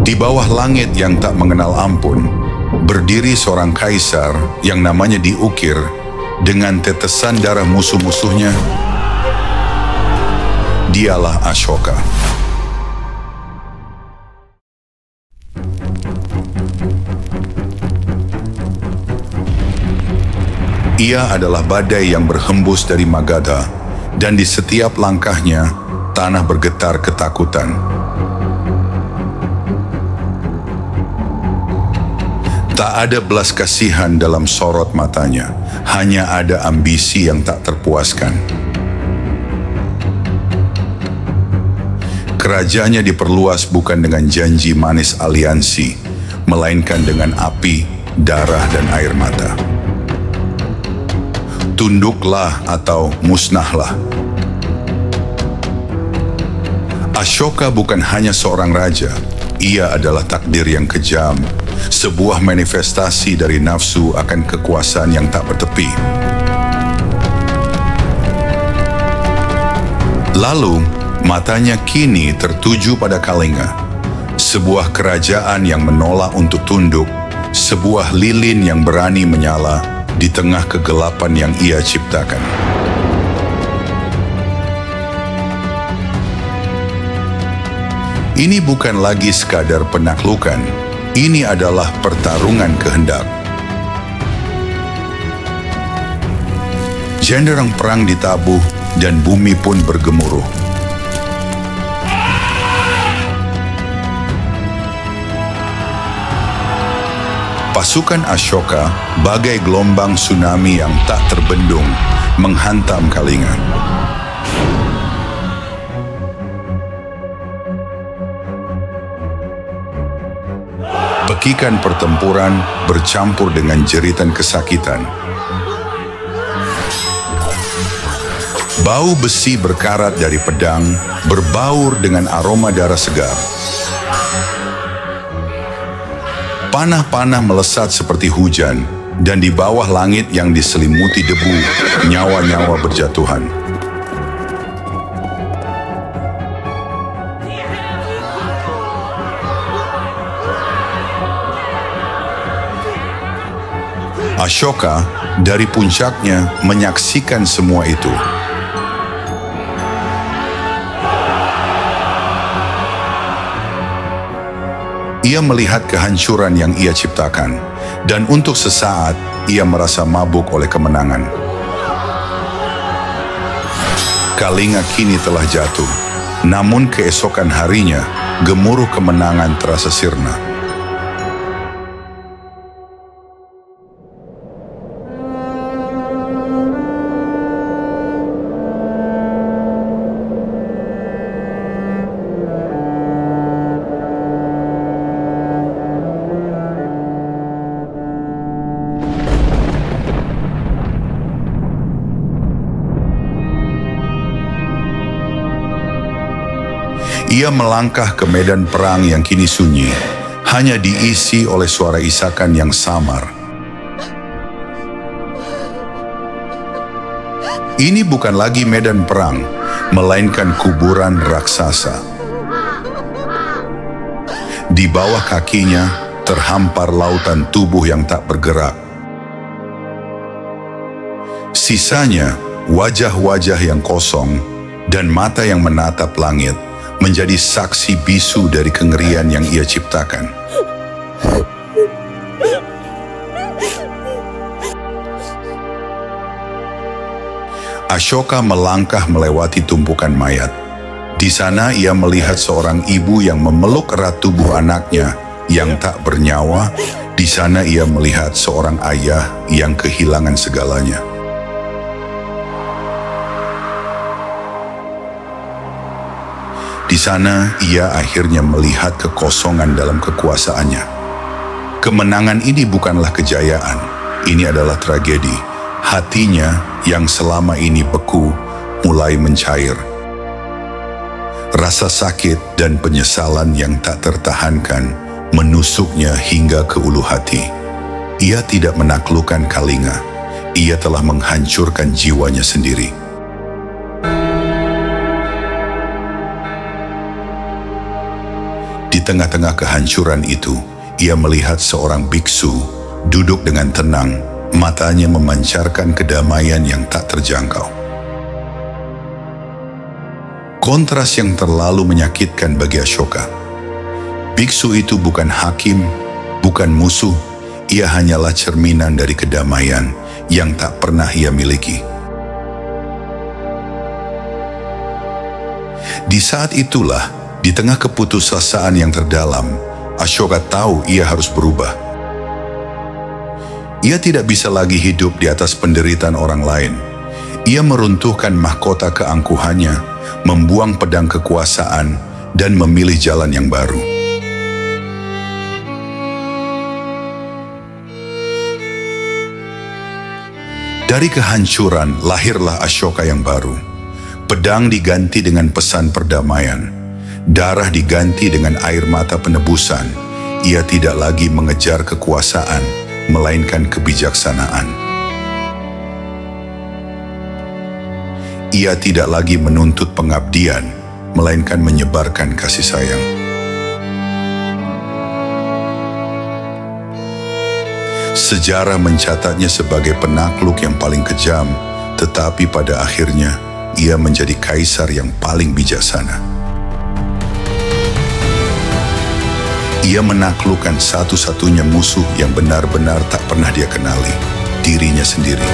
Di bawah langit yang tak mengenal ampun, berdiri seorang kaisar yang namanya diukir dengan tetesan darah musuh-musuhnya. Dialah Ashoka. Ia adalah badai yang berhembus dari Magadha, dan di setiap langkahnya, tanah bergetar ketakutan. Tak ada belas kasihan dalam sorot matanya, hanya ada ambisi yang tak terpuaskan. Kerajaannya diperluas bukan dengan janji manis aliansi, melainkan dengan api, darah, dan air mata. Tunduklah atau musnahlah. Ashoka bukan hanya seorang raja, ia adalah takdir yang kejam, sebuah manifestasi dari nafsu akan kekuasaan yang tak bertepi. Lalu, matanya kini tertuju pada Kalinga, sebuah kerajaan yang menolak untuk tunduk, sebuah lilin yang berani menyala di tengah kegelapan yang ia ciptakan. Ini bukan lagi sekadar penaklukan, ini adalah pertarungan kehendak. Genderang perang ditabuh dan bumi pun bergemuruh. Pasukan Ashoka bagai gelombang tsunami yang tak terbendung menghantam Kalinga. Bekikan pertempuran bercampur dengan jeritan kesakitan. Bau besi berkarat dari pedang berbaur dengan aroma darah segar. Panah-panah melesat seperti hujan, dan di bawah langit yang diselimuti debu, nyawa-nyawa berjatuhan. Ashoka dari puncaknya menyaksikan semua itu. Ia melihat kehancuran yang ia ciptakan, dan untuk sesaat ia merasa mabuk oleh kemenangan. Kalinga kini telah jatuh, namun keesokan harinya gemuruh kemenangan terasa sirna. Ia melangkah ke medan perang yang kini sunyi, hanya diisi oleh suara isakan yang samar. Ini bukan lagi medan perang, melainkan kuburan raksasa. Di bawah kakinya terhampar lautan tubuh yang tak bergerak. Sisanya wajah-wajah yang kosong dan mata yang menatap langit, menjadi saksi bisu dari kengerian yang ia ciptakan. Ashoka melangkah melewati tumpukan mayat. Di sana ia melihat seorang ibu yang memeluk erat tubuh anaknya yang tak bernyawa. Di sana ia melihat seorang ayah yang kehilangan segalanya. Di sana ia akhirnya melihat kekosongan dalam kekuasaannya. Kemenangan ini bukanlah kejayaan, ini adalah tragedi. Hatinya yang selama ini beku mulai mencair. Rasa sakit dan penyesalan yang tak tertahankan menusuknya hingga ke ulu hati. Ia tidak menaklukkan Kalinga, ia telah menghancurkan jiwanya sendiri. Di tengah-tengah kehancuran itu, ia melihat seorang biksu duduk dengan tenang, matanya memancarkan kedamaian yang tak terjangkau. Kontras yang terlalu menyakitkan bagi Ashoka. Biksu itu bukan hakim, bukan musuh, ia hanyalah cerminan dari kedamaian yang tak pernah ia miliki. Di saat itulah, di tengah keputusasaan yang terdalam, Ashoka tahu ia harus berubah. Ia tidak bisa lagi hidup di atas penderitaan orang lain. Ia meruntuhkan mahkota keangkuhannya, membuang pedang kekuasaan, dan memilih jalan yang baru. Dari kehancuran lahirlah Ashoka yang baru. Pedang diganti dengan pesan perdamaian. Darah diganti dengan air mata penebusan. Ia tidak lagi mengejar kekuasaan, melainkan kebijaksanaan. Ia tidak lagi menuntut pengabdian, melainkan menyebarkan kasih sayang. Sejarah mencatatnya sebagai penakluk yang paling kejam, tetapi pada akhirnya ia menjadi kaisar yang paling bijaksana. Ia menaklukkan satu-satunya musuh yang benar-benar tak pernah dia kenali, dirinya sendiri.